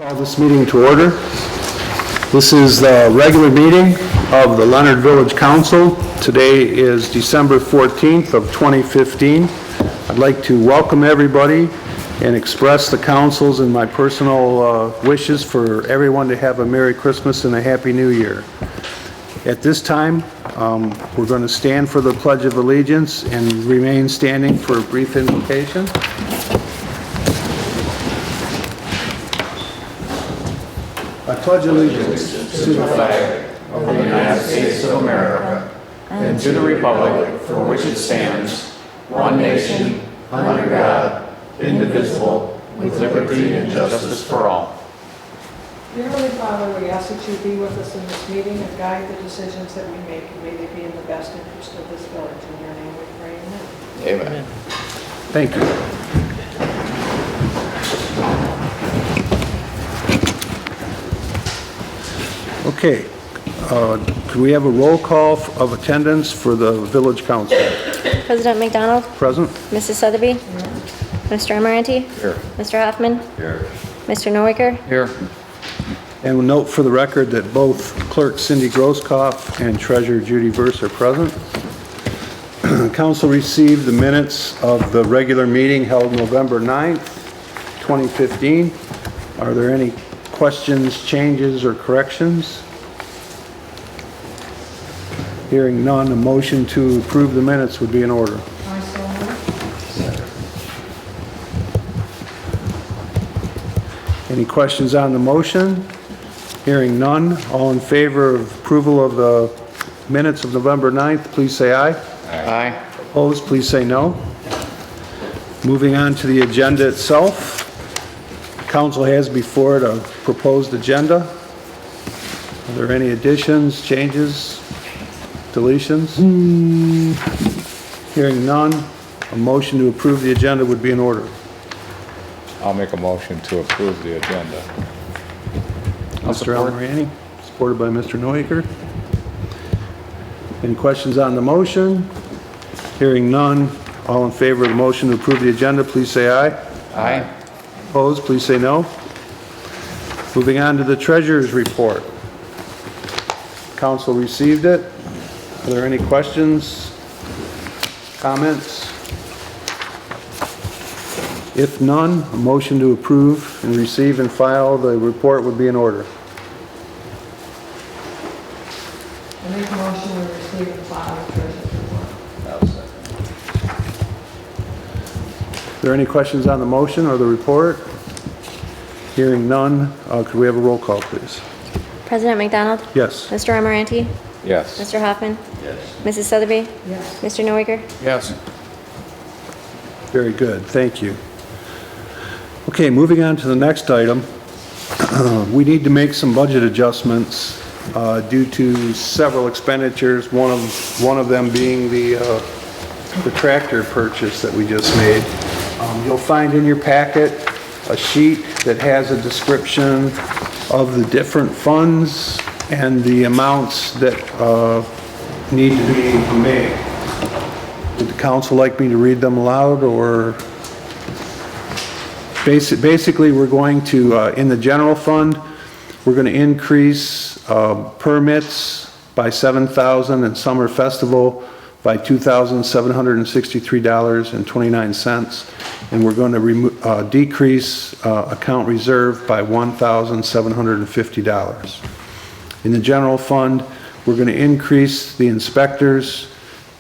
Call this meeting to order. This is the regular meeting of the Leonard Village Council. Today is December 14th of 2015. I'd like to welcome everybody and express the council's and my personal wishes for everyone to have a Merry Christmas and a Happy New Year. At this time, we're going to stand for the Pledge of Allegiance and remain standing for a brief invocation. I pledge allegiance to the flag of the United States of America and to the republic for which it stands, one nation, under God, indivisible, with liberty and justice for all. Dear Heavenly Father, we ask that you be with us in this meeting and guide the decisions that we make, and may they be in the best interest of this village. In your name we pray, amen. Amen. Thank you. Okay, could we have a roll call of attendance for the Village Council? President McDonald? Present? Mrs. Sotheby? Mr. Amaranti? Here. Mr. Hoffman? Here. Mr. Nowicker? Here. And we'll note for the record that both Clerk Cindy Grosskopf and Treasurer Judy Verse are present. Council received the minutes of the regular meeting held November 9th, 2015. Are there any questions, changes, or corrections? Hearing none, a motion to approve the minutes would be in order. I so move. Any questions on the motion? Hearing none, all in favor of approval of the minutes of November 9th, please say aye. Aye. Opposed, please say no. Moving on to the agenda itself. Council has before it a proposed agenda. Are there any additions, changes, deletions? Hearing none, a motion to approve the agenda would be in order. I'll make a motion to approve the agenda. Mr. Almarani, supported by Mr. Nowicker. Any questions on the motion? Hearing none, all in favor of the motion to approve the agenda, please say aye. Aye. Opposed, please say no. Moving on to the treasurer's report. Council received it. Are there any questions, comments? If none, a motion to approve and receive and file the report would be in order. I make a motion to receive and file the treasurer's report. Are there any questions on the motion or the report? Hearing none, could we have a roll call, please? President McDonald? Yes. Mr. Amaranti? Yes. Mr. Hoffman? Yes. Mrs. Sotheby? Yes. Mr. Nowicker? Yes. Very good, thank you. Okay, moving on to the next item. We need to make some budget adjustments due to several expenditures, one of them being the tractor purchase that we just made. You'll find in your packet a sheet that has a description of the different funds and the amounts that need to be made. Would the council like me to read them aloud, or? Basically, we're going to, in the general fund, we're going to increase permits by $7,000 and summer festival by $2,763.29, and we're going to decrease account reserve by $1,750. In the general fund, we're going to increase the inspectors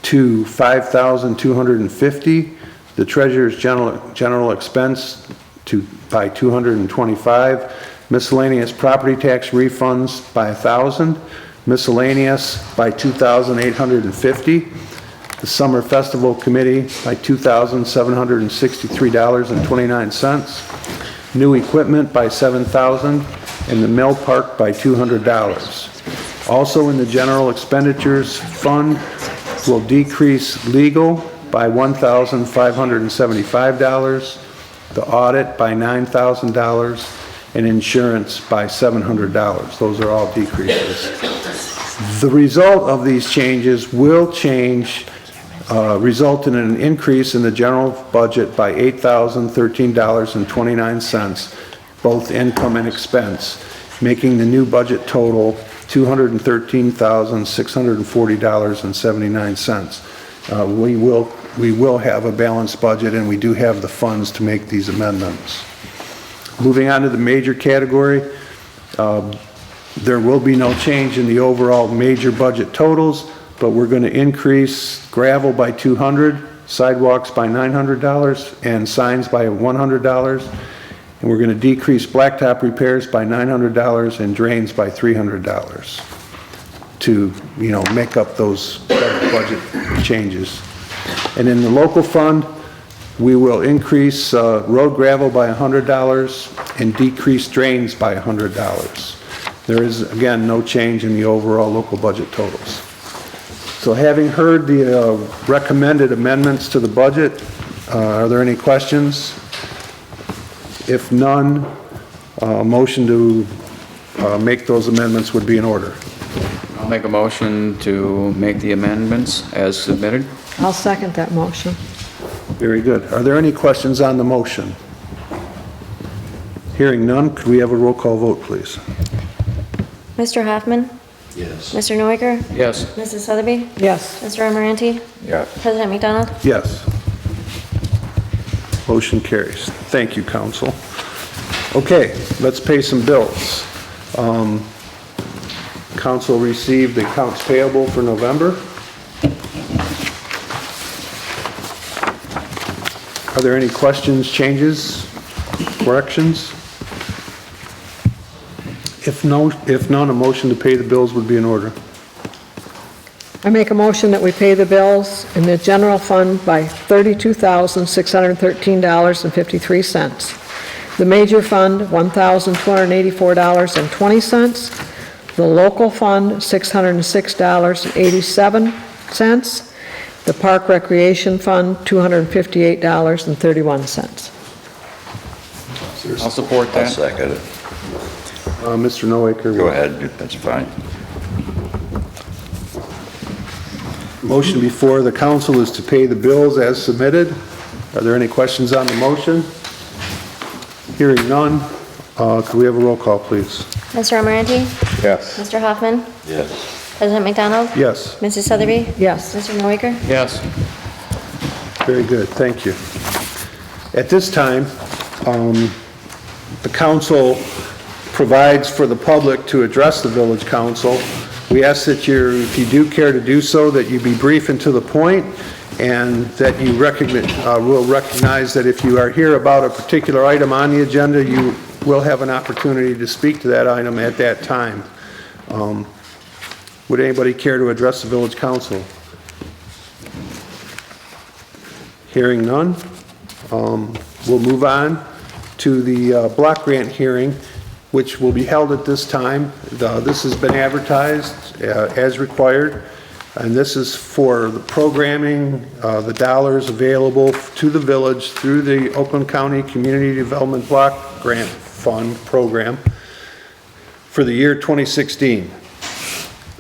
to $5,250, the treasurer's general expense by $225, miscellaneous property tax refunds by $1,000, miscellaneous by $2,850, the summer festival committee by $2,763.29, new equipment by $7,000, and the mill park by $200. Also in the general expenditures fund, will decrease legal by $1,575, the audit by $9,000, and insurance by $700. Those are all decreases. The result of these changes will result in an increase in the general budget by $8,013.29, both income and expense, making the new budget total $213,640.79. We will have a balanced budget, and we do have the funds to make these amendments. Moving on to the major category, there will be no change in the overall major budget totals, but we're going to increase gravel by $200, sidewalks by $900, and signs by $100. And we're going to decrease blacktop repairs by $900 and drains by $300 to, make up those budget changes. And in the local fund, we will increase road gravel by $100 and decrease drains by $100. There is, again, no change in the overall local budget totals. So having heard the recommended amendments to the budget, are there any questions? If none, a motion to make those amendments would be in order. I'll make a motion to make the amendments as submitted. I'll second that motion. Very good. Are there any questions on the motion? Hearing none, could we have a roll call vote, please? Mr. Hoffman? Yes. Mr. Noaker? Yes. Mrs. Sotheby? Yes. Mr. Amoranti? Yes. President McDonald? Yes. Motion carries. Thank you, council. Okay, let's pay some bills. Council received the accounts payable for November. Are there any questions, changes, corrections? If none, a motion to pay the bills would be in order. I make a motion that we pay the bills in the general fund by $32,613.53. The major fund, $1,284.20. The local fund, $606.87. The park recreation fund, $258.31. I'll support I'll that. second it. Mr. Noaker. Go ahead, that's fine. Motion before the council is to pay the bills as submitted. Are there any questions on the motion? Hearing none, could we have a roll call, please? Mr. Amoranti? Yes. Mr. Hoffman? Yes. President McDonald? Yes, Mrs. Sotheby? Yes. Mr. Noaker? Yes. very good, thank you. At this time, the council provides for the public to address the village council. We ask that if you do care to do so, that you be brief and to the point, and that you will recognize that if you are here about a particular item on the agenda, you will have an opportunity to speak to that item at that time. Would anybody care to address the village council? Hearing none, we'll move on to the block grant hearing, which will be held at this time. This has been advertised as required, and this is for the programming, the dollars available to the village through the Oakland County Community Development Block Grant Fund program for the year 2016.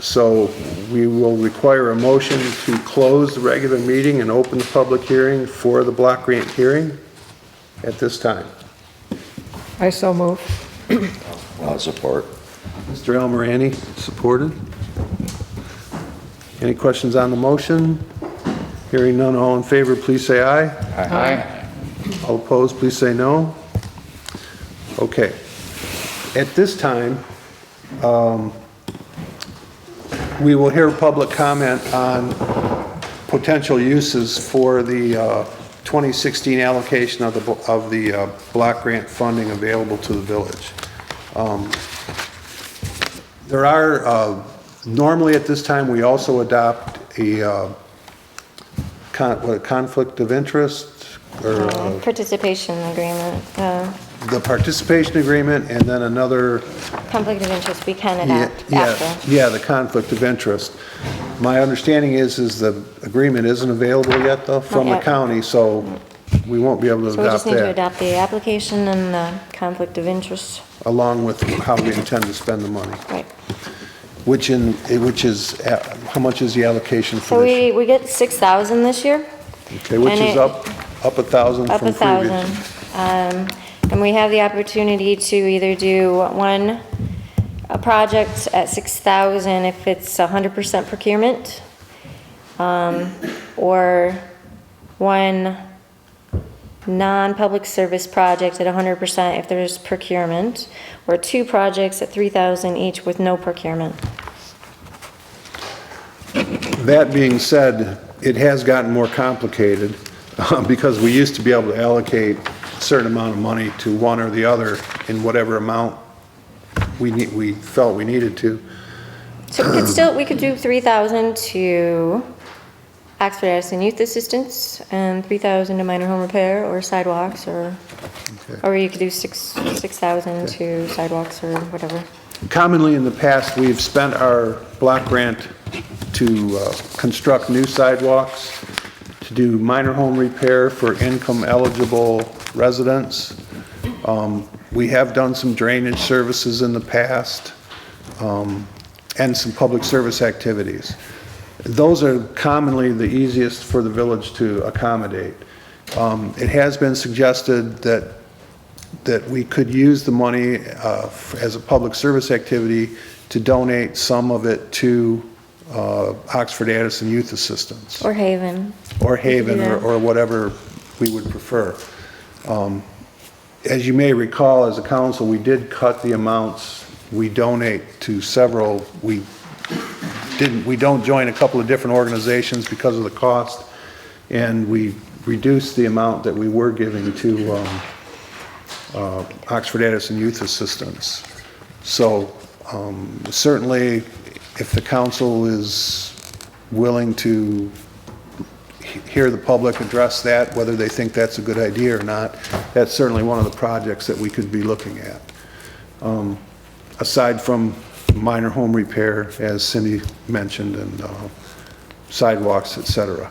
So we will require a motion to close the regular meeting and open the public hearing for the block grant hearing at this time. I so move. I'll support. Mr. Almirani, supported. Any questions on the motion? Hearing none, all in favor, please say aye. Aye. All opposed, please say no. Okay. At this time, we will hear public comment on potential uses for the 2016 allocation of the block grant funding available to the village. There are, normally at this time, we also adopt a conflict of interest, or Participation agreement, the participation agreement, and then another, conflict of interest we can adopt after. yeah, the conflict of interest. My understanding is the agreement isn't available yet, though, from the yet. county, so we won't be able to So we just adopt need to that, adopt the application and the conflict of interest. along with how we intend to spend the money. Right. Which is, how much is the allocation So for this year? we get 6,000 this year, Okay, which and is up 1,000 up from previous. 1,000. And we have the opportunity to either do a project at 6,000 if it's 100% procurement, or one non-public service project at 100% if there's procurement, or two projects at 3,000 each with no procurement. That being said, it has gotten more complicated because we used to be able to allocate a certain amount of money to one or the other in whatever amount we felt we needed to. So we could do 3,000 to Oxford Addison Youth Assistance and 3,000 to minor home repair or sidewalks, or you could do 6,000 to sidewalks or whatever. Commonly in the past, we've spent our block grant to construct new sidewalks, to do minor home repair for income eligible residents. We have done some drainage services in the past, and some public service activities. Those are commonly the easiest for the village to accommodate. It has been suggested that we could use the money as a public service activity to donate some of it to Oxford Addison Youth Assistance. Or Haven. Or Haven, Yeah. or whatever we would prefer. As you may recall, as a council, we did cut the amounts we donate to several. We don't join a couple of different organizations because of the cost, and we reduced the amount that we were giving to Oxford Addison Youth Assistance. So certainly, if the council is willing to hear the public address that, whether they think that's a good idea or not, that's certainly one of the projects that we could be looking at. Aside from minor home repair, as Cindy mentioned, and sidewalks, et cetera.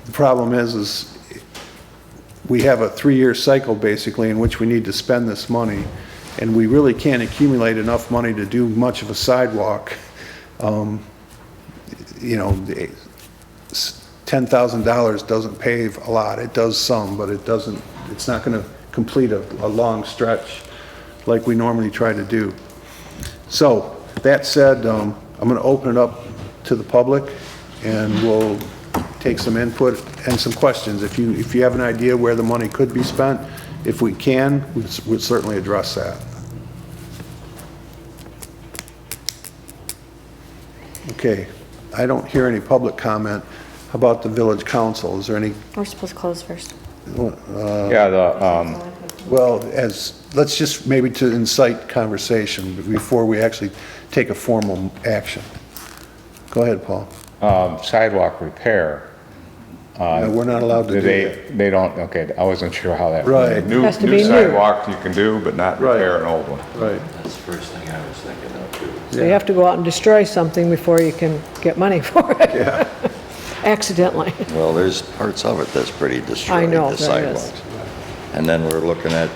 The problem is we have a 3-year cycle basically in which we need to spend this money, and we really can't accumulate enough money to do much of a sidewalk. You know, $10,000 doesn't pave a lot. It does some, but it's not going to complete a long stretch like we normally try to do. So, that said, I'm going to open it up to the public, and we'll take some input and some questions. If you have an idea where the money could be spent, if we can, we'd certainly address that. Okay, I don't hear any public comment. How about the village council? Is there any? We're supposed to close first. Yeah, Well, let's just maybe to incite conversation before we actually take a formal action. Go ahead, Paul. sidewalk repair. No, we're not allowed to do that. They don't, okay, I wasn't sure how that. Right. New Has to be new. sidewalk you can do, but not Right. repair an old one. Right. That's the first thing I was thinking of too. So you have to go out and destroy something before you can get money for it, Yeah. accidentally. Well, there's parts of it that's pretty destroyed, know, the there is. sidewalks. And then we're looking at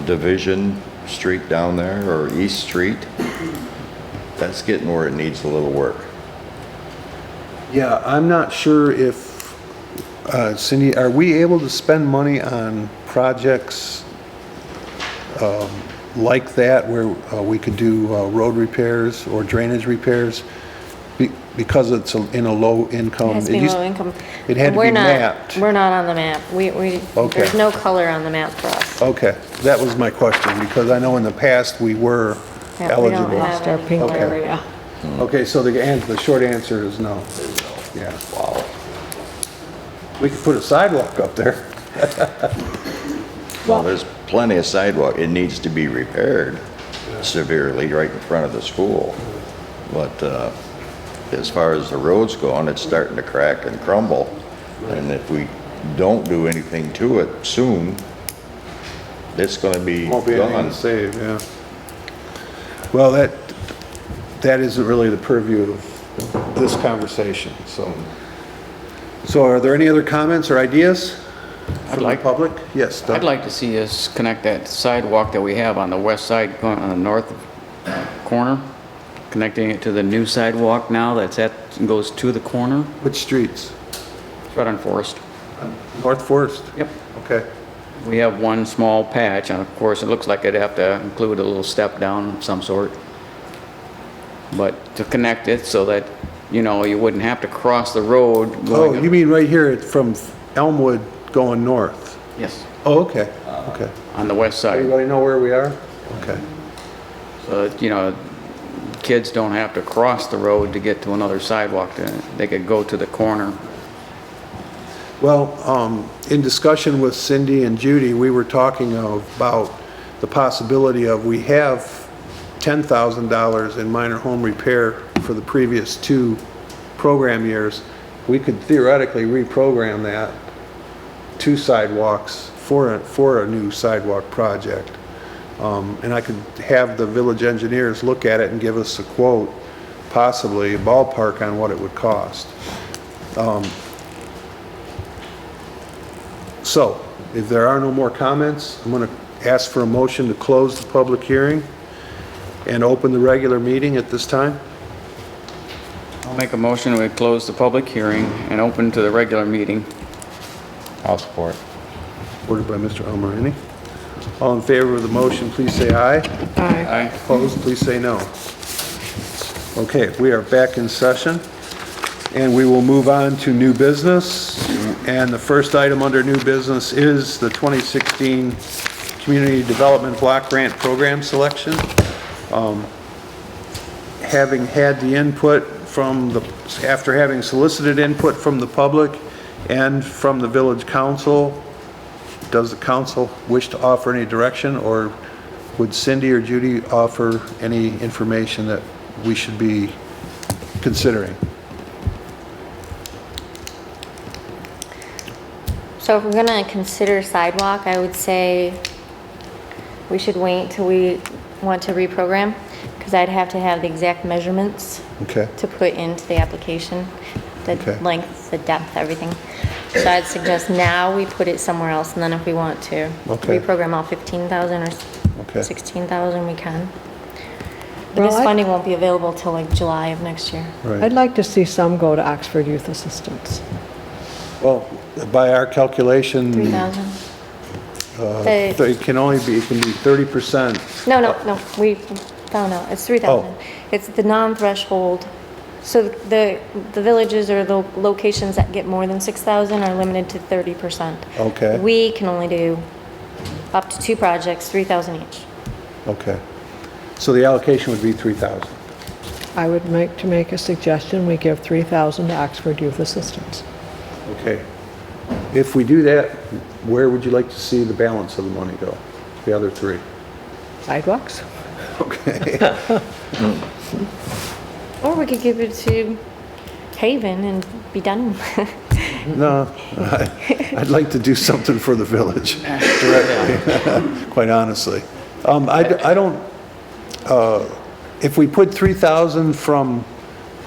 Division Street down there, or East Street. That's getting where it needs a little work. Yeah, I'm not sure if, Cindy, are we able to spend money on projects like that where we could do road repairs or drainage repairs because it's in a low income? It has to be low income. It had to We're be not- mapped. We're not on the map. Okay. There's no color on the map for us. Okay, that was my question, because I know in the past we were Yeah, we don't eligible. have Lost our any pink color. area. Okay, so the short answer is no. Yeah. Wow. We could put a sidewalk up there. Well, there's plenty of sidewalk. It needs to be repaired severely right in front of the school. But as far as the road's going, it's starting to crack and crumble. And if we don't do anything to it soon, it's gonna be Won't be anything gone. to save, yeah. Well, that isn't really the purview of this conversation, so. So are there any other comments or ideas from the like- public? Yes, Doug? I'd like to see us connect that sidewalk that we have on the west side, going on the north corner, connecting it to the new sidewalk now goes to the corner, Which streets? right on Forest. North Forest? Yep. Okay. We have one small patch, and of course, it looks like it'd have to include a little step down of some sort. But to connect it so that, you know, you wouldn't have to cross the road Oh, going... you mean right here from Elmwood going north? Yes, Oh, okay, okay. on the west side. Everybody know where we are? Okay. So that, you know, kids don't have to cross the road to get to another sidewalk. They could go to the corner. Well, in discussion with Cindy and Judy, we were talking about the possibility of, we have $10,000 in minor home repair for the previous 2 program years. We could theoretically reprogram that 2 sidewalks for a new sidewalk project. And I could have the village engineers look at it and give us a quote, possibly a ballpark on what it would cost. So, if there are no more comments, I'm going to ask for a motion to close the public hearing and open the regular meeting at this time. I'll make a motion, we close the public hearing and open to the regular meeting. I'll support. Ordered by Mr. Almarini. All in favor of the motion, please say aye. Aye. Aye. Opposed, please say no. Okay, we are back in session, and we will move on to new business. And the first item under new business is the 2016 Community Development Block Grant Program selection. Having had the input after having solicited input from the public and from the village council, does the council wish to offer any direction, or would Cindy or Judy offer any information that we should be considering? So if we're gonna consider sidewalk, I would say we should wait till we want to reprogram, because I'd have to have the exact measurements Okay, to put into the application, the Okay. length, the depth, everything. So I'd suggest now we put it somewhere else, and then if we want to Okay. reprogram all 15,000 Okay. or 16,000, we can. But Well, this I- funding won't be available till like July of next year. right. I'd like to see some go to Oxford Youth Assistance. Well, by our calculation, 3,000. it can be 30%. No, we found out, it's 3,000. Oh. It's the non-threshold, so the villages or the locations that get more than 6,000 are limited to 30%. Okay, We can only do up to 2 projects, 3,000 each. okay. So the allocation would be 3,000. I would make a suggestion, we give 3,000 to Oxford Youth Assistance. Okay. If we do that, where would you like to see the balance of the money go? The other 3? Sidewalks? Okay. Or we could give it to Haven and be done. No, I'd like to do something for the village directly, quite honestly. I don't, if we put 3,000 from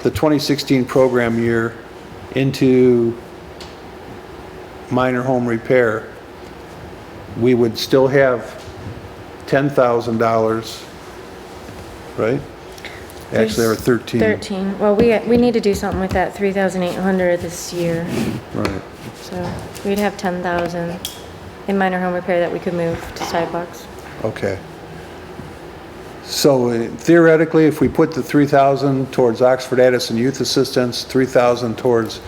the 2016 program year into minor home repair, we would still have $10,000, right? Actually, or 13. 13. Well, we need to do something with that 3,800 this year. Right. So we'd have 10,000 in minor home repair that we could move to sidewalks. Okay. So theoretically, if we put the 3,000 towards Oxford Addison Youth Assistance, 3,000 towards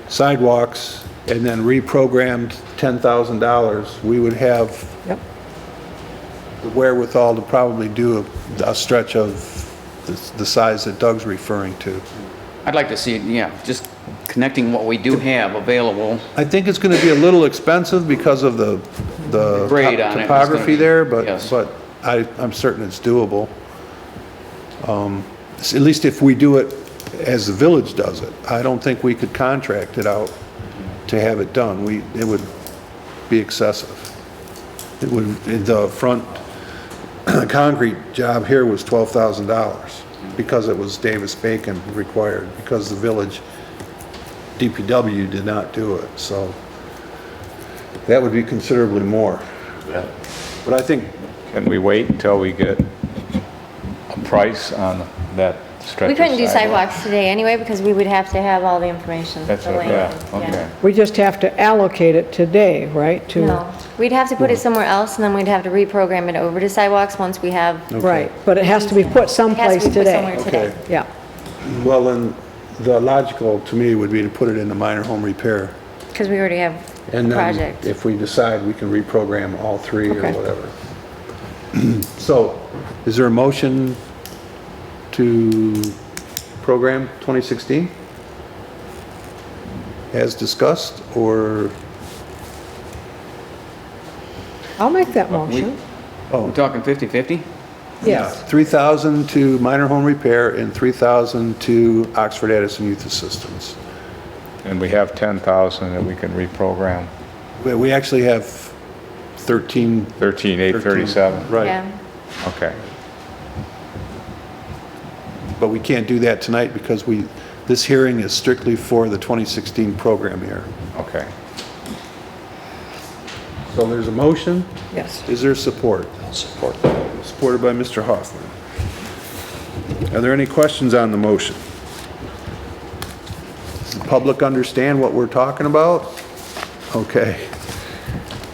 sidewalks, and then reprogrammed $10,000, we would have Yep. the wherewithal to probably do a stretch of the size that Doug's referring to. I'd like to see, yeah, just connecting what we do have available. I think it's going to be a little expensive because of the Grade on it. It's topography gonna be- there, but yes. I'm certain it's doable. At least if we do it as the village does it. I don't think we could contract it out to have it done. It would be excessive. It would, the front concrete job here was $12,000 because it was Davis-Bacon required, because the village DPW did not do it, so that would be considerably more. But I think, Can we wait until we get a price on that stretch We of couldn't do sidewalk? sidewalks today anyway, because we would have to have all the information. That's the what, length, yeah, okay. We just have to allocate it today, right? To No, We'd have to put it somewhere else, and then we'd have to reprogram it over to sidewalks once we have, it Right, but it has to be put has someplace to be put somewhere today. today. Yeah, Well, then, the logical to me would be to put it in the minor home repair. Because we already have a And then project. if we decide, we can reprogram all three or Okay. whatever. So, is there a motion to program 2016? As discussed, or, I'll make that motion. We're talking 50/50? Yes, 3,000 to minor home repair and 3,000 to Oxford Edison Youth Assistance. And we have 10,000 that we can reprogram. We actually have 13. 13,837. Right, Yeah. Okay. but we can't do that tonight because this hearing is strictly for the 2016 program year. Okay. So there's a motion. yes. Is there support? I'll support that. Supported by Mr. Hoffman. Are there any questions on the motion? Does the public understand what we're talking about? Okay.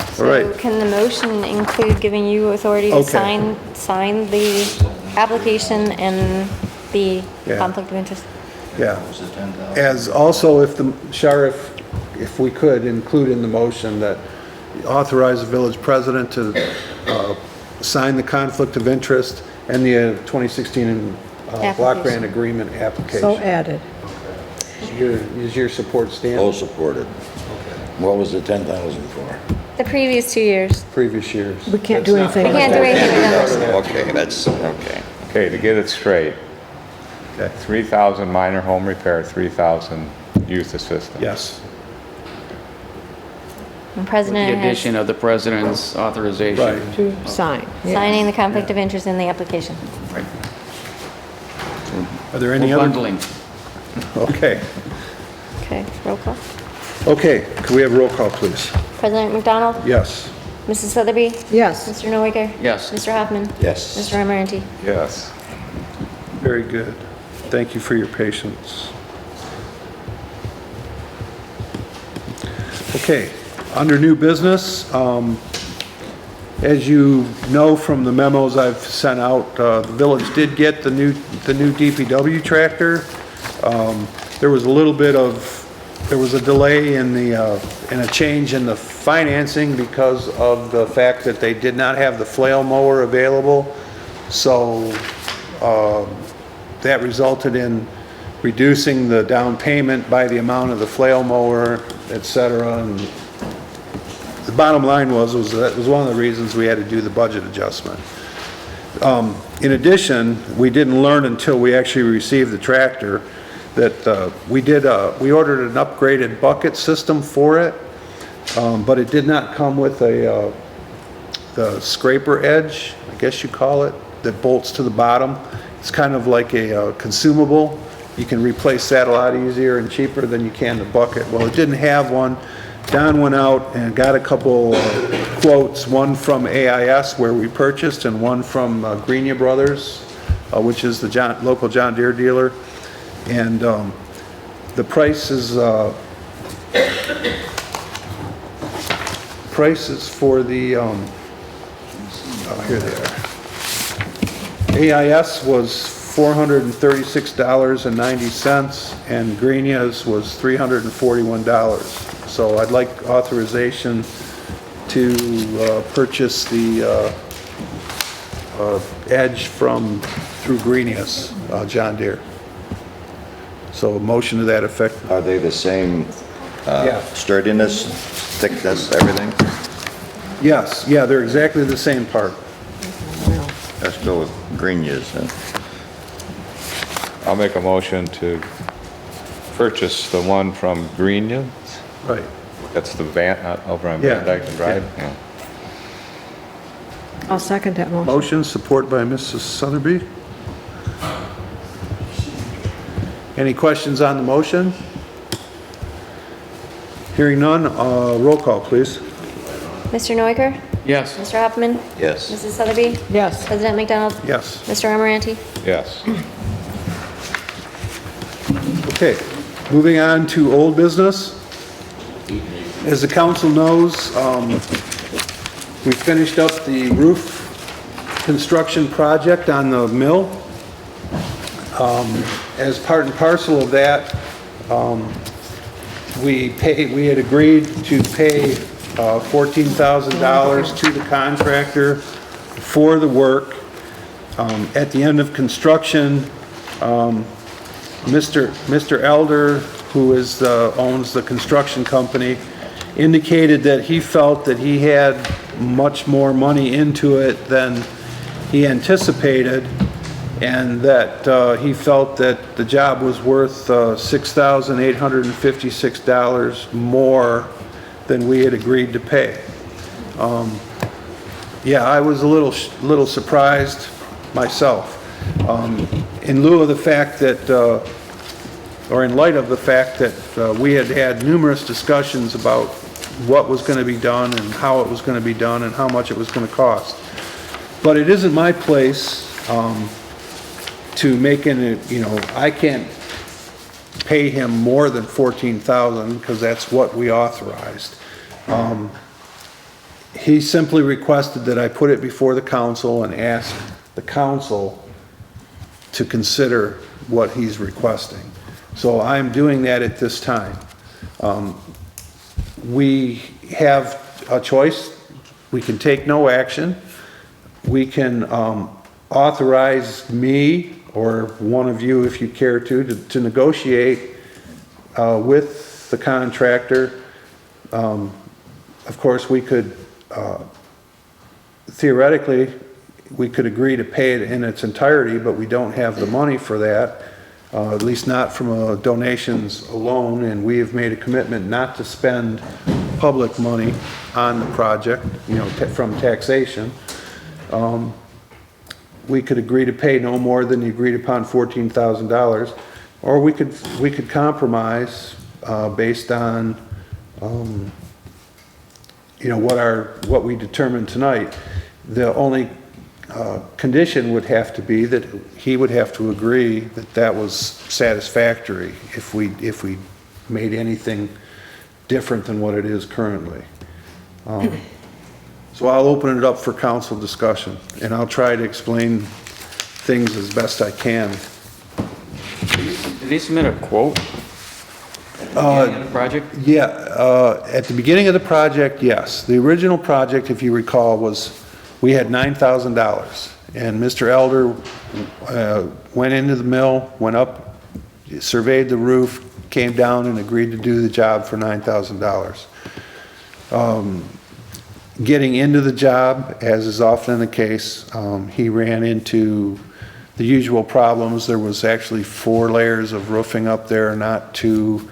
All So right. can the motion include giving you authority to Okay. sign the application and the Yeah. conflict of interest? Yeah. As also, if the sheriff, if we could include in the motion that authorize the village president to sign the conflict of interest and the 2016 block Application. grant agreement So application. added. Is your support stand? All supported. What was the 10,000 for? The previous 2 years. Previous years. We can't do anything We with can't do that. anything with those. Okay, that's, okay. Okay, to get it straight, Okay. 3,000 minor home repair, 3,000 youth assistance. Yes. And The President has addition of the president's authorization. Right. To sign. yes. signing the conflict of interest in the application. Right. Are there any We're other? bundling. Okay. Okay, roll call. Okay, could we have roll call, please? President McDonald? Yes. Mrs. Sotheby? Yes, Mr. Noaker? Yes. Mr. Hoffman? Yes. Mr. Amarante? Yes. Very good. Thank you for your patience. Okay, under new business, as you know from the memos I've sent out, the village did get the new DPW tractor. There was a little bit of, there was a delay in a change in the financing because of the fact that they did not have the flail mower available. So, that resulted in reducing the down payment by the amount of the flail mower, et cetera. And the bottom line was that was one of the reasons we had to do the budget adjustment. In addition, we didn't learn until we actually received the tractor that we ordered an upgraded bucket system for it, but it did not come with the scraper edge, I guess you call it, that bolts to the bottom. It's kind of like a consumable. You can replace that a lot easier and cheaper than you can the bucket. Well, it didn't have one. Don went out and got a couple quotes, one from AIS where we purchased and one from Greenia Brothers, which is the local John Deere dealer. And the prices for the, here they are. AIS was $436.90 and Greenia's was $341. So I'd like authorization to purchase the edge through Greenia's, John Deere. So a motion to that effect. Are they the same Yeah. sturdiness, thickness, everything? Yes, yeah, they're exactly the same part. Let's go with Greenia's. I'll make a motion to purchase the one from Greenia. Right. That's the van, over on Yeah. Van Dyken Drive? Yeah. I'll second that motion. Motion, support by Mrs. Sotherby. Any questions on the motion? Hearing none, roll call, please. Mr. Noaker? Yes. Mr. Hoffman? Yes. Mrs. Sotheby? Yes, President McDonald? Yes. Mr. Amarante? Yes. Okay, moving on to old business. As the council knows, We finished up the roof construction project on the mill. As part and parcel of that, we had agreed to pay $14,000 to the contractor for the work. At the end of construction, Mr. Elder, who owns the construction company, indicated that he felt that he had much more money into it than he anticipated, and that he felt that the job was worth $6,856 more than we had agreed to pay. Yeah, I was a little surprised myself. In lieu of the fact that, or in light of the fact that we had had numerous discussions about what was going to be done and how it was going to be done and how much it was going to cost. But it isn't my place to make I can't pay him more than $14,000 because that's what we authorized. He simply requested that I put it before the council and ask the council to consider what he's requesting. So I'm doing that at this time. We have a choice. We can take no action. We can authorize me or one of you, if you care to negotiate with the contractor. Of course, we could, theoretically, we could agree to pay it in its entirety, but we don't have the money for that, at least not from donations alone, and we have made a commitment not to spend public money on the project, from taxation. We could agree to pay no more than the agreed upon $14,000, or we could compromise based on what we determined tonight. The only condition would have to be that he would have to agree that that was satisfactory if we made anything different than what it is currently. So I'll open it up for council discussion, and I'll try to explain things as best I can. Did he submit a quote at the beginning of the project? Yeah, at the beginning of the project, yes. The original project, if you recall, we had $9,000, and Mr. Elder went into the mill, went up, surveyed the roof, came down and agreed to do the job for $9,000. Getting into the job, as is often the case, he ran into the usual problems. There was actually 4 layers of roofing up there, not 2.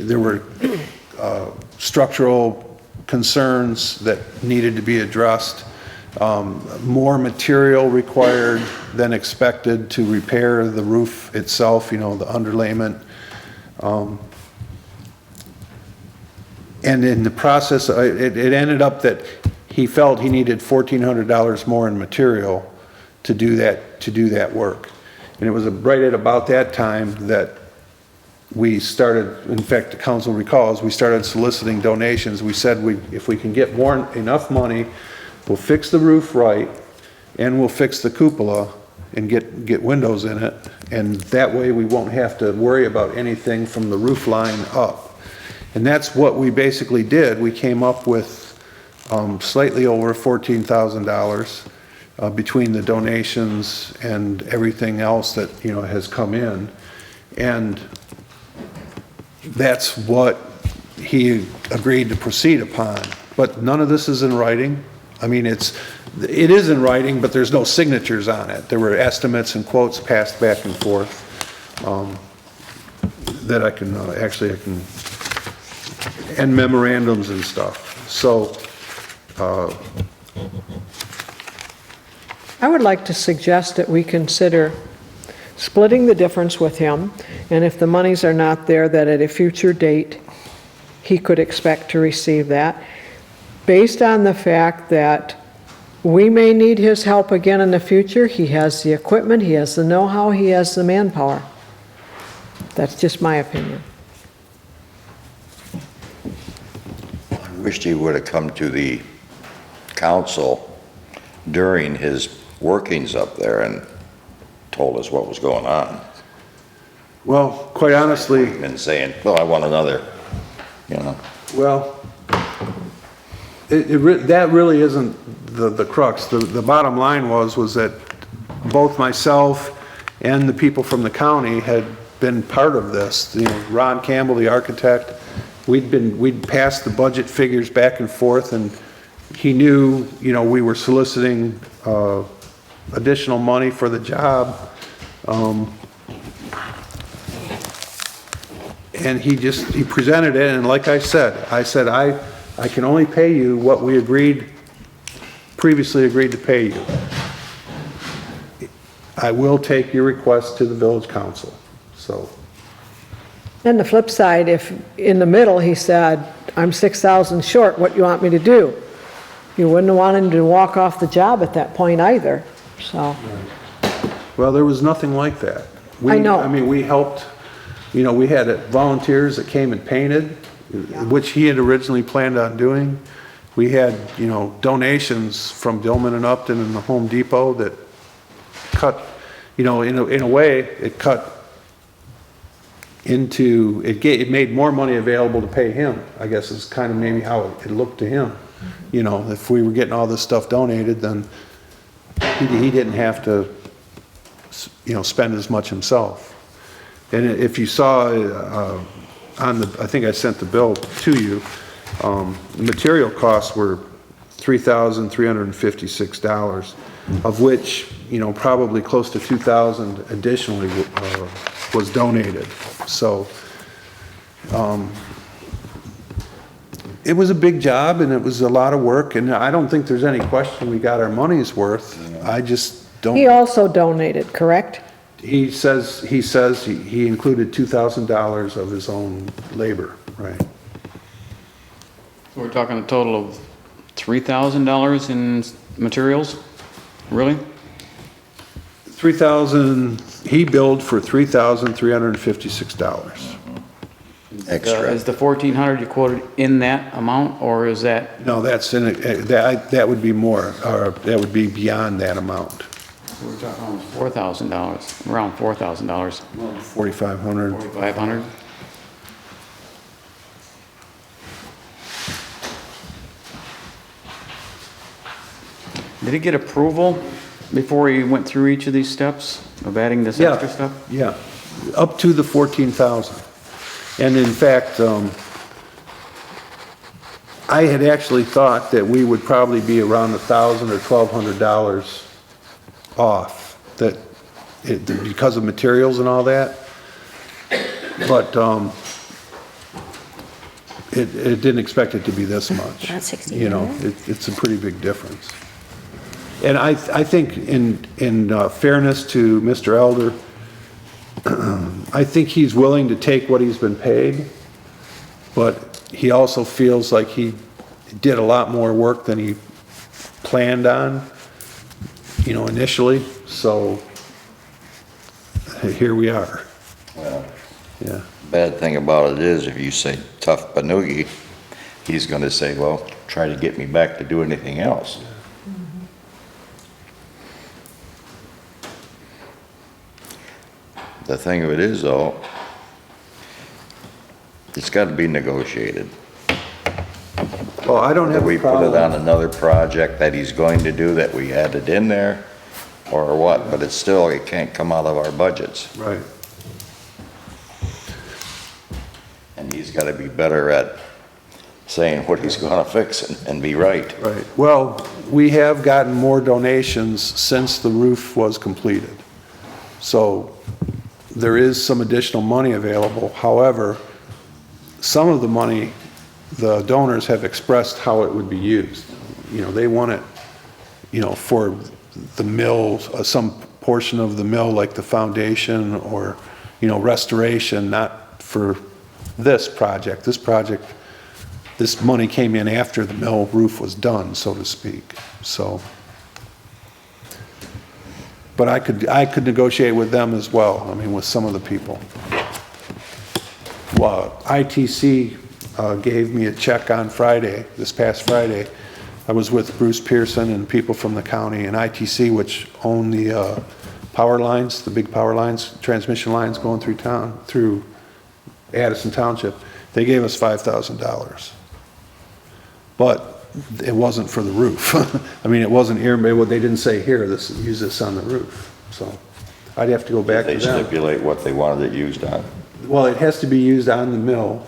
There were structural concerns that needed to be addressed. More material required than expected to repair the roof itself, the underlayment. And in the process, it ended up that he felt he needed $1,400 more in material to do that work. And it was right at about that time that we started, in fact, the council recalls, we started soliciting donations. We said if we can get enough money, we'll fix the roof right, and we'll fix the cupola and get windows in it. And that way we won't have to worry about anything from the roof line up. And that's what we basically did. We came up with slightly over $14,000 between the donations and everything else that has come in, and that's what he agreed to proceed upon. But none of this is in writing. I mean, it is in writing, but there's no signatures on it. There were estimates and quotes passed back and forth that I can and memorandums and stuff. So I would like to suggest that we consider splitting the difference with him, and if the monies are not there, that at a future date, he could expect to receive that, based on the fact that we may need his help again in the future. He has the equipment, he has the know-how, he has the manpower. That's just my opinion. wished he would have come to the council during his workings up there and told us what was going on. Well, quite honestly, And saying, well, I want another, you know. well, that really isn't the crux. The bottom line was that both myself and the people from the county had been part of this. You know, Ron Campbell, the architect, we'd passed the budget figures back and forth, and he knew, you know, we were soliciting additional money for the job. And he presented it, and like I said, I can only pay you what we previously agreed to pay you. I will take your request to the village council, so. And the flip side, if in the middle he said, I'm 6,000 short, what do you want me to do? You wouldn't have wanted him to walk off the job at that point either, so. Well, there was nothing like that. I know. I mean, we helped, you know, we had volunteers that came and painted, which he had originally planned on doing. We had, you know, donations from Dillman and Upton and the Home Depot that cut, you know, in a way, it cut into, it made more money available to pay him, I guess is kind of maybe how it looked to him. You know, if we were getting all this stuff donated, then he didn't have to, you know, spend as much himself. And if you saw on the, I think I sent the bill to you, the material costs were $3,356, of which, you know, probably close to $2,000 additionally was donated. So it was a big job and it was a lot of work, and I don't think there's any question we got our money's worth. I just don't. He also donated, correct? He says he included $2,000 of his own labor, right? So we're talking a total of $3,000 in materials? Really? 3,000, he billed for $3,356. Extra. Is the 1,400 you quoted in that amount, or is that? No, that's in it, that would be more, or that would be beyond that amount. We're talking almost $4,000, around $4,000, 4,500. 4,500. Did he get approval before he went through each of these steps of adding this extra stuff? Yeah, up to the 14,000. And in fact, I had actually thought that we would probably be around $1,000 or $1,200 off, that because of materials and all that. But it didn't expect it to be this much. About 60, You know, it's a pretty big difference. And I think in fairness to Mr. Elder, I think he's willing to take what he's been paid, but he also feels like he did a lot more work than he planned on, you know, initially, so here we are. Well, Yeah. bad thing about it is if you say tough Panoogie, he's gonna say, well, try to get me back to do anything else. The thing of it is though, it's gotta be negotiated. Well, I don't have Whether we a put it problem. on another project that he's going to do, that we added in there, or what, but it's still, it can't come out of our budgets. Right. And he's gotta be better at saying what he's gonna fix and be right. Right. Well, we have gotten more donations since the roof was completed. So there is some additional money available. However, some of the money, the donors have expressed how it would be used. You know, they want it, you know, for the mill, some portion of the mill, like the foundation or, you know, restoration, not for this project. This project, this money came in after the mill roof was done, so to speak, so. But I could negotiate with them as well, I mean, with some of the people. Well, ITC gave me a check on Friday, this past Friday. I was with Bruce Pearson and people from the county and ITC, which own the power lines, the big power lines, transmission lines going through town, through Addison Township. They gave us $5,000. But it wasn't for the roof. I mean, it wasn't here, they didn't say, here, use this on the roof. So I'd have to go back to They them. stipulate what they wanted it used on. Well, it has to be used on the mill,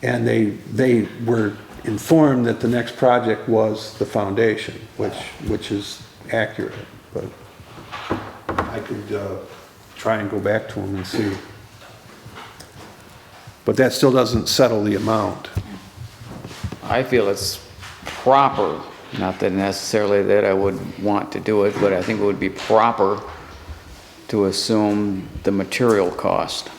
and they were informed that the next project was the foundation, which is accurate, but I could try and go back to them and see. But that still doesn't settle the amount. I feel it's proper, not that necessarily that I would want to do it, but I think it would be proper to assume the material cost,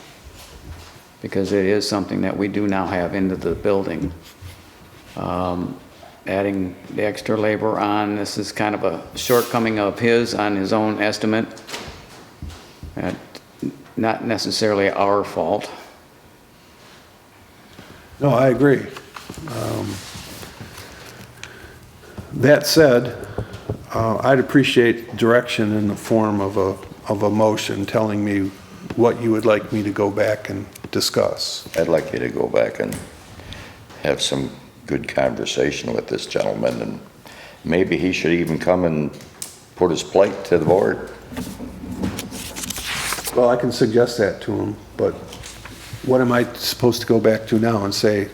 because it is something that we do now have into the building. Adding the extra labor on, this is kind of a shortcoming of his on his own estimate. Not necessarily our fault. No, I agree. That said, I'd appreciate direction in the form of a motion telling me what you would like me to go back and discuss. I'd like you to go back and have some good conversation with this gentleman, and maybe he should even come and put his plate to the board. Well, I can suggest that to him, but what am I supposed to go back to now and say,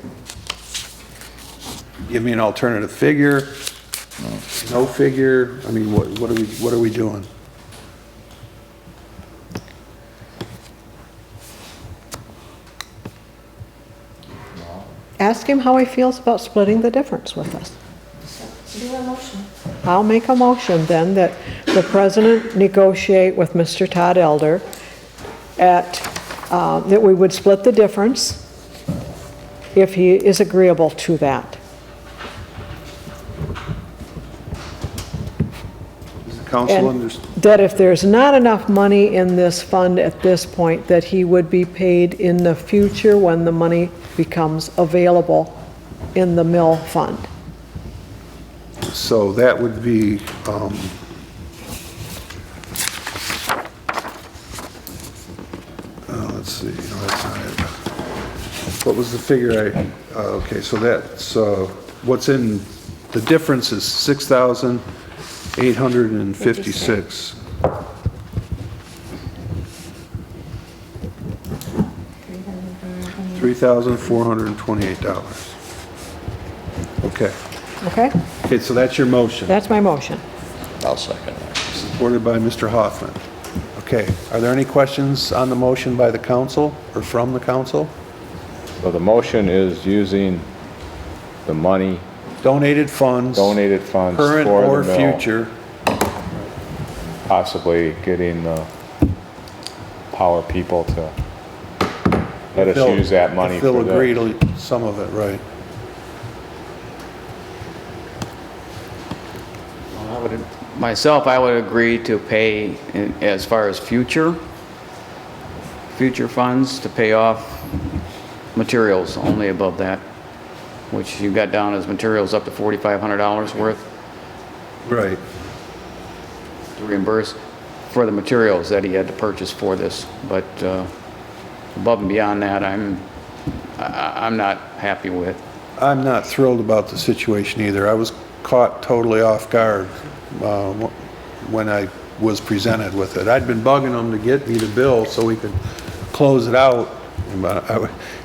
give me an alternative figure, no figure? I mean, what are we doing? Ask him how he feels about splitting the difference with us. Do a motion. I'll make a motion then that the president negotiate with Mr. Todd Elder that we would split the difference if he is agreeable to that. Does the council And understand? that if there's not enough money in this fund at this point, that he would be paid in the future when the money becomes available in the mill fund. So that would be, let's see, no, that's not it. What was the figure okay, so that's, what's in, the difference is 6,856. $3,428. Okay. Okay? Okay, so that's your motion, That's my motion. I'll second that. supported by Mr. Hoffman. Okay, are there any questions on the motion by the council or from the council? So the motion is using the money, Donated funds. donated funds for Current the or mill, future. possibly getting the power people to let us They'll- use that money if for they'll agree that. to some of it, right. Myself, I would agree to pay, as far as future funds, to pay off materials only above that, which you got down as materials up to $4,500 worth Right. to reimburse for the materials that he had to purchase for this. But above and beyond that, I'm not happy with. I'm not thrilled about the situation either. I was caught totally off guard when I was presented with it. I'd been bugging them to get me the bill so we could close it out. But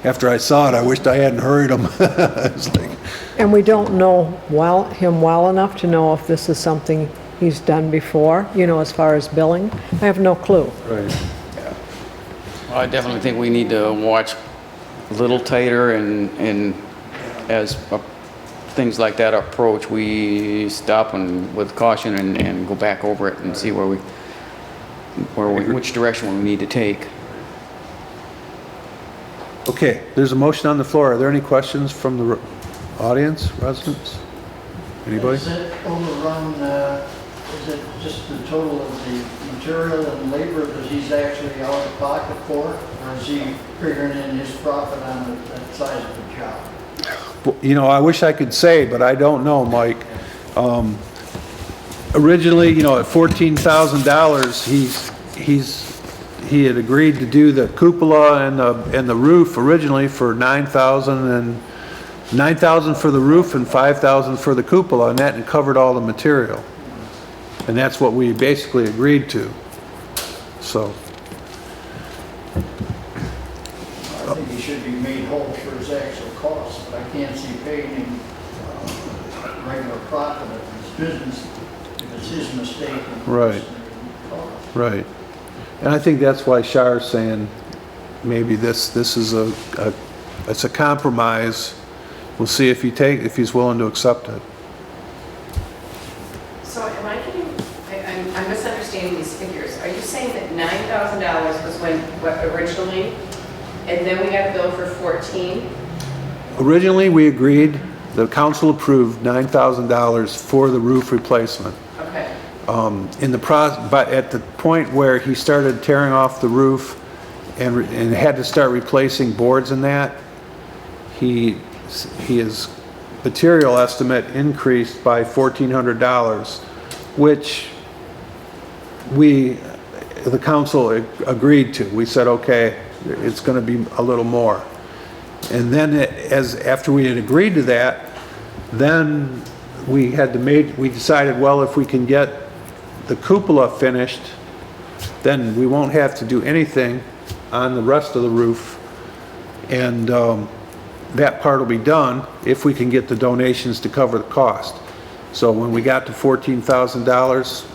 after I saw it, I wished I hadn't hurried them. It's like, And we don't know him well enough to know if this is something he's done before, as far as billing. I have no clue. right. Well, I definitely think we need to watch a little tighter, and as things like that approach, we stop with caution and go back over it and see which direction we need to take. Okay, there's a motion on the floor. Are there any questions from the audience, residents? Anybody? Does it overrun Is it just the total of the material and labor that he's actually out of pocket for? Or is he figuring in his profit on that size of the job? You know, I wish I could say, but I don't know, Mike. Originally, you know, at $14,000, he had agreed to do the cupola and the roof originally for $9,000 for the roof and $5,000 for the cupola, and that covered all the material. And that's what we basically agreed to. So, I think he should be made whole for his actual costs, but I can't see paying him regular profit of his business if it's his mistake. And Right. cost. right. And I think that's why Shar's saying maybe this is it's a compromise. We'll see if he's willing to accept it. So am I getting, I'm misunderstanding these figures. Are you saying that $9,000 was what originally, and then we got a bill for 14? Originally, we agreed, the council approved $9,000 for the roof replacement. Okay. But at the point where he started tearing off the roof and had to start replacing boards and that, his material estimate increased by $1,400, which the council agreed to. We said, okay, it's going to be a little more. And then after we had agreed to that, then we decided, well, if we can get the cupola finished, then we won't have to do anything on the rest of the roof. And that part will be done if we can get the donations to cover the cost. So when we got to $14,000,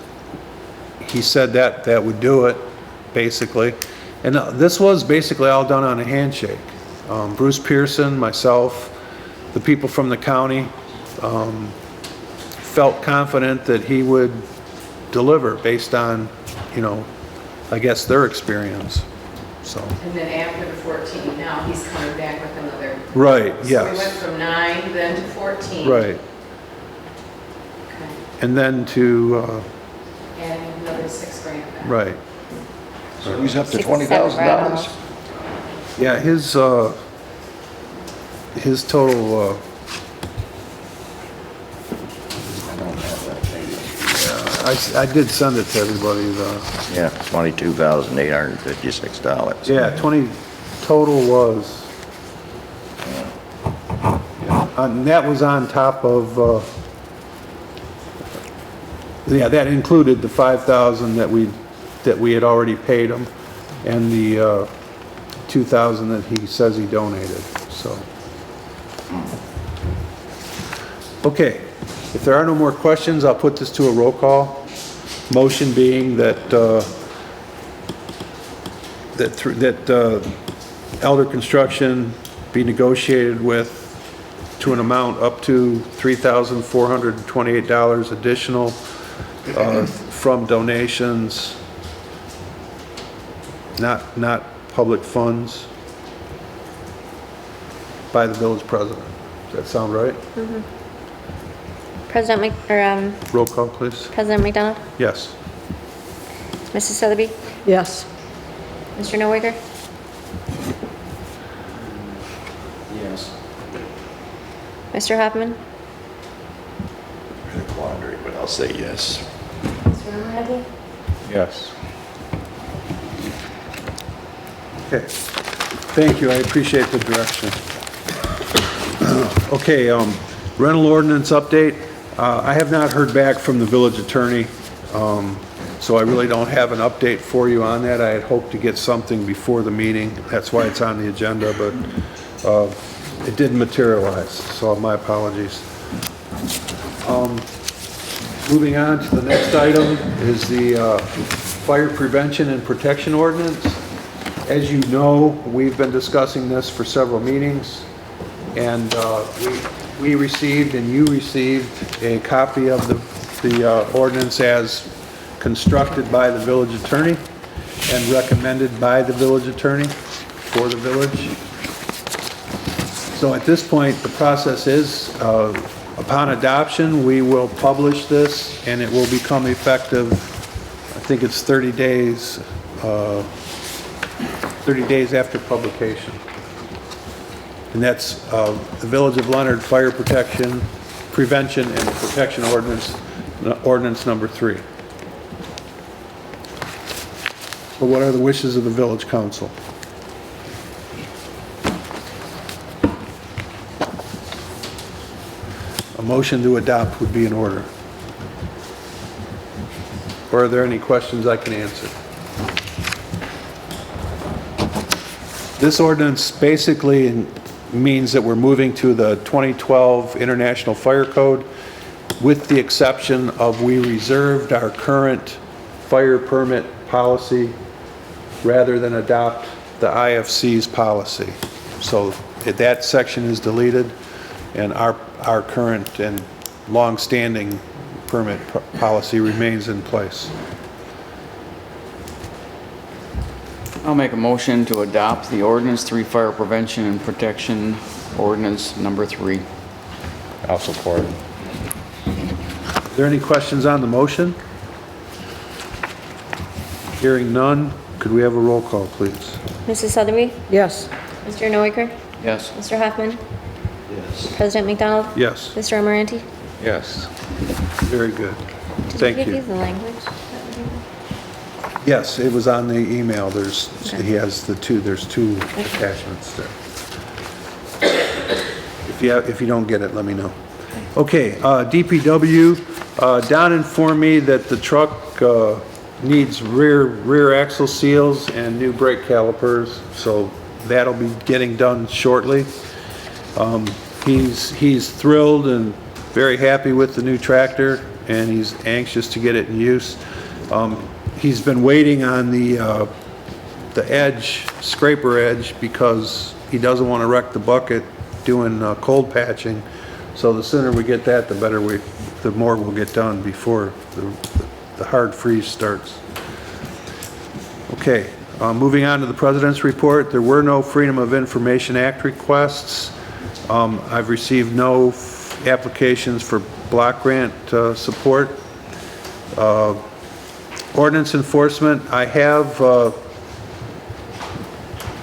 he said that would do it, basically. And this was basically all done on a handshake. Bruce Pearson, myself, the people from the county felt confident that he would deliver based on, you know, I guess their experience, so. And then after the 14, now he's coming back with another. Right, So yes. we went from 9 then to 14. Right, Okay. and then to, Adding another $6,000 back. right. So he's up to 6, 7 grand $20,000. almost. Yeah, his total, I don't have that figure. I did send it to everybody, Yeah, $22,856. yeah, total was, and that was on top of, yeah, that included the $5,000 that we had already paid him, and the $2,000 that he says he donated, so. Okay, if there are no more questions, I'll put this to a roll call. Motion being that, Elder Construction be negotiated with to an amount up to $3,428 additional from donations, not public funds, by the village president. Does that sound right? Roll call, please. President McDonald? Yes. Mrs. Sotheby? Yes. Mr. Nowaker? Yes. Mr. Hoffman? In a quandary, but I'll say yes. Mr. Lumberhand? Yes. Okay. Thank you, I appreciate the direction. Okay, rental ordinance update. I have not heard back from the village attorney, so I really don't have an update for you on that. I had hoped to get something before the meeting. That's why it's on the agenda, but it didn't materialize, so my apologies. Moving on to the next item is the fire prevention and protection ordinance. As you know, we've been discussing this for several meetings, and we received and you received a copy of the ordinance as constructed by the village attorney and recommended by the village attorney for the village. So at this point, the process is a Upon adoption, we will publish this, and it will become effective, I think it's 30 days after publication. And that's the Village of Leonard Fire Protection, Prevention and Protection Ordinance, Ordinance number 3. So what are the wishes of the Village Council? A motion to adopt would be in order. Or are there any questions I can answer? This ordinance basically means that we're moving to the 2012 International Fire Code, with the exception of we reserved our current fire permit policy rather than adopt the IFC's policy. So that section is deleted, and our current and long-standing permit policy remains in place. I'll make a motion to adopt the ordinance 3 fire prevention and protection ordinance number 3. I'll support. Are there any questions on the motion? Hearing none, could we have a roll call, please? Mrs. Sotheby? Yes. Mr. Noaker? Yes. Mr. Hoffman? Yes. President McDonald? Yes, Mr. Amoranti? Yes. very good. Did Thank he give you. you the language? Yes, it was on the email. He has there's two attachments there. If you don't get it, let me know. Okay, DPW, Don informed me that the truck needs rear axle seals and new brake calipers, so that'll be getting done shortly. He's thrilled and very happy with the new tractor, and he's anxious to get it in use. He's been waiting on the edge, scraper edge, because he doesn't want to wreck the bucket doing cold patching. So the sooner we get that, the more we'll get done before the hard freeze starts. Okay, moving on to the President's report. There were no Freedom of Information Act requests. I've received no applications for block grant support. Ordinance enforcement, I have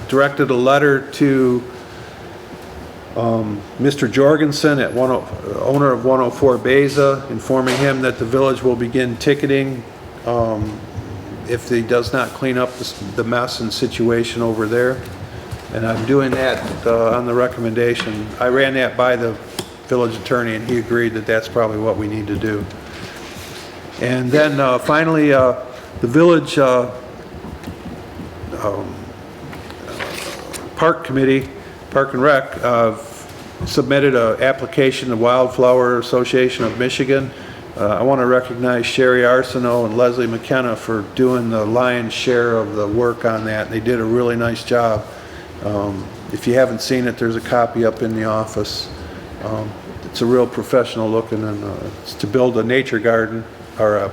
directed a letter to Mr. Jorgensen, owner of 104 Beza, informing him that the village will begin ticketing if he does not clean up the mess and situation over there. And I'm doing that on the recommendation. I ran that by the village attorney, and he agreed that that's probably what we need to do. And then finally, the village park committee, Park and Rec, submitted an application to Wildflower Association of Michigan. I want to recognize Sherry Arsenault and Leslie McKenna for doing the lion's share of the work on that. They did a really nice job. If you haven't seen it, there's a copy up in the office. It's a real professional looking, and it's to build a nature garden, or a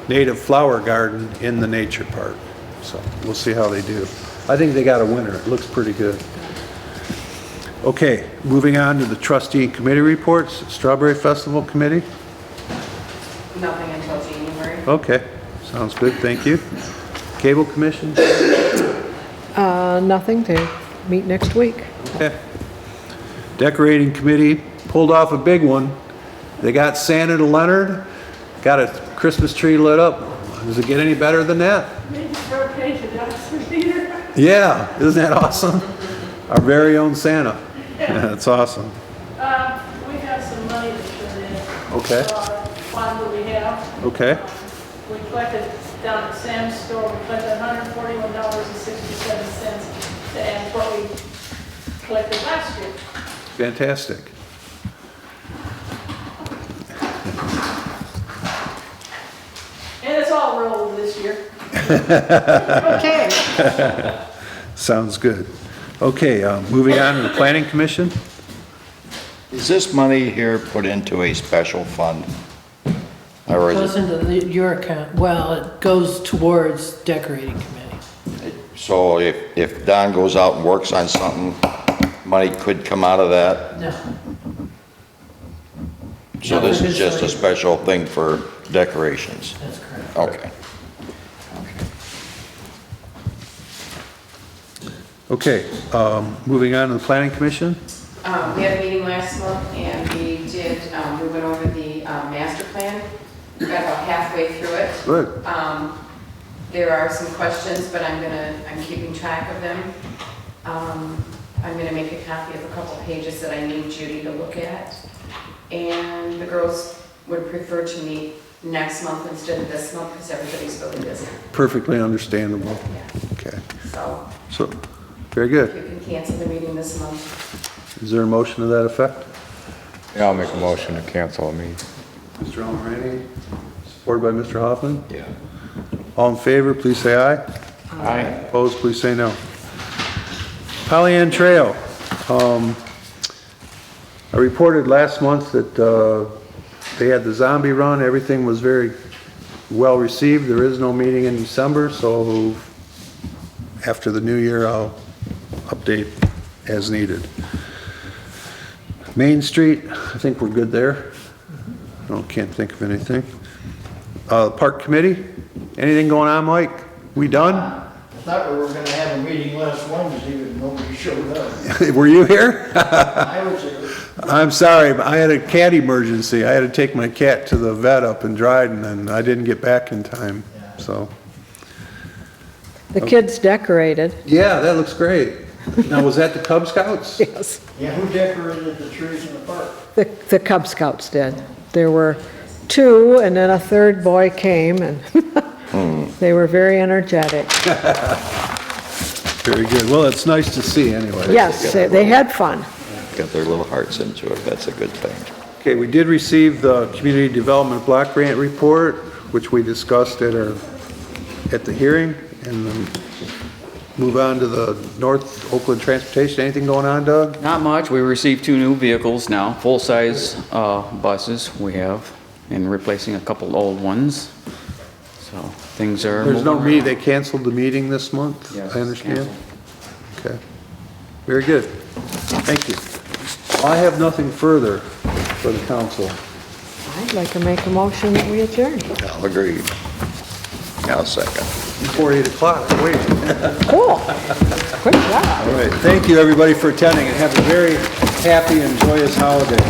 native flower garden in the nature park. So we'll see how they do. I think they got a winner. It looks pretty good. Okay, moving on to the trustee and committee reports. Strawberry Festival Committee. Nothing until January. Okay, sounds good, thank you. Cable Commission? Nothing, to meet next week. Okay. Decorating Committee pulled off a big one. They got Santa to Leonard, got a Christmas tree lit up. Does it get any better than that? Yeah, isn't that awesome? Our very own Santa. Yeah, that's awesome. We have some money to turn in. Okay. Fund that we have. Okay, We collected down at Sam's store, we collected $141.67 to add what we collected last year. fantastic. And it's all rolled this year. Okay. Sounds good. Okay, moving on to the Planning Commission. Is this money here put into a special fund? Or Goes is into your account, well, it goes towards decorating committee. it, so if Don goes out and works on something, money could come out of that? No. So this is just a special thing for decorations? That's correct. Okay. Okay, moving on to the planning commission. We had a meeting last month and we went over the master plan. We got about halfway through it. Good. There are some questions, but I'm keeping track of them. I'm gonna make a copy of a couple pages that I need Judy to look at. And the girls would prefer to meet next month instead of this month because everybody's really busy. Perfectly understandable. Yeah. Okay, So very you good. can cancel the meeting this month. Is there a motion to that effect? Yeah, I'll make a motion to cancel a meeting. Mr. Almarani, supported by Mr. Hoffman. Yeah. All in favor, please say aye. Aye. Opposed, please say no. Pollyant Trail. I reported last month that they had the zombie run. Everything was very well received. There is no meeting in December, so after the new year, I'll update as needed. Main Street, I think we're good there. Can't think of anything. Park Committee, anything going on, Mike? We done? I thought we were gonna have a meeting last Wednesday, but nobody showed up. Were you here? I was there. I'm sorry, but I had a cat emergency. I had to take my cat to the vet up in Dryden, and I didn't get back in time, so. The kids decorated. Yeah, that looks great. Now, was that the Cub Scouts? Yes. Yeah, who decorated the trees in the park? The Cub Scouts did. There were two, and then a third boy came, and they were very energetic. Very good. Well, it's nice to see anyway. Yes, they had fun. Got their little hearts into it, that's a good thing. Okay, we did receive the Community Development Block Grant Report, which we discussed at the hearing, and then move on to the North Oakland Transportation. Anything going on, Doug? Not much. We received 2 new vehicles now, full-size buses we have, and replacing a couple old ones. So things are There's no moving meeting, around. they canceled the meeting this month? Yes, I understand. canceled. Okay. Very good. Thank you. I have nothing further for the council. I'd like to make a motion that we adjourn. I'll agree. I'll second. Before 8 o'clock, wait. Cool. Good job. All right, thank you, everybody, for attending, and have a very happy and joyous holiday.